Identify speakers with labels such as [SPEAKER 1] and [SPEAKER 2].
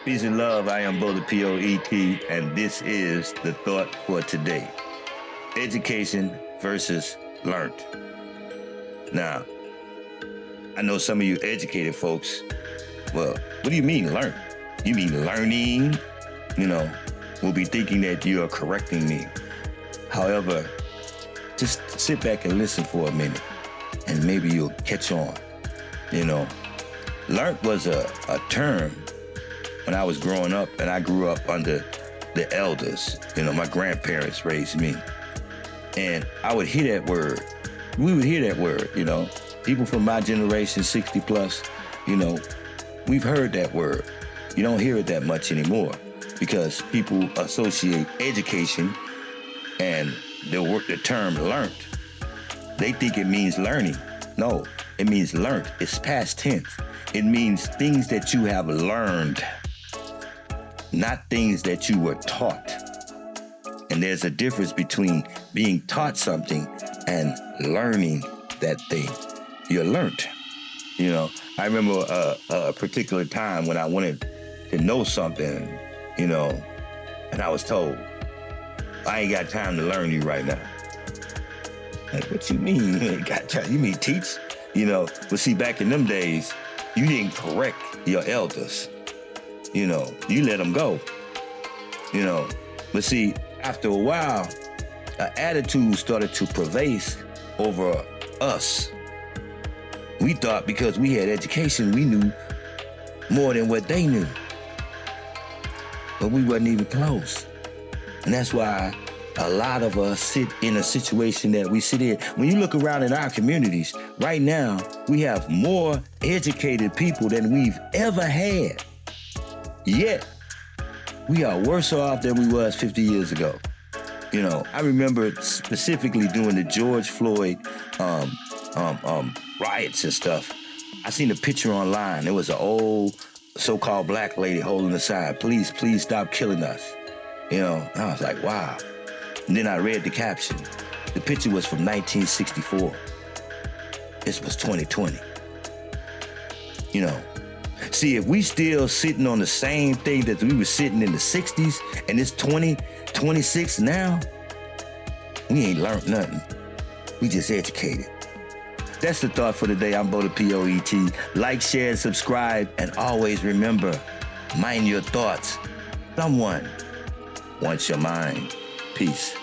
[SPEAKER 1] Peace and love. I am Bo the P-O-E-T, and this is the thought for today. Education versus learned. Now, I know some of you educated folks, well, what do you mean learn? You mean learning? Will be thinking that you are correcting me. However, just sit back and listen for a minute, and maybe you'll catch on. Learned was a term when I was growing up, and I grew up under the elders. My grandparents raised me. And I would hear that word. We would hear that word, People from my generation, 60 plus, we've heard that word. You don't hear it that much anymore because people associate education and the term learned. They think it means learning. No, it means learned. It's past tense. It means things that you have learned, not things that you were taught. And there's a difference between being taught something and learning that thing. You learned. I remember a particular time when I wanted to know something, and I was told, I ain't got time to learn you right now. Like, what you mean you ain't got time? You mean teach? But see, back in them days, you didn't correct your elders. You let them go. But see, after a while, an attitude started to pervade over us. We thought because we had education, we knew more than what they knew. But we wasn't even close. And that's why a lot of us sit in a situation that we sit in. When you look around in our communities, right now, we have more educated people than we've ever had. Yet, we are worse off than we was 50 years ago. I remember specifically during the George Floyd riots and stuff. I seen a picture online. There was an old so-called black lady holding a sign, please stop killing us. I was like, wow. And then I read the caption. The picture was from 1964. This was 2020. See, if we still sitting on the same thing that we were sitting in the 60s and it's 2026 now, we ain't learned nothing. We just educated. That's the thought for today. I'm Bo the P-O-E-T. Like, share, and subscribe. And always remember, mind your thoughts. Someone wants your mind. Peace.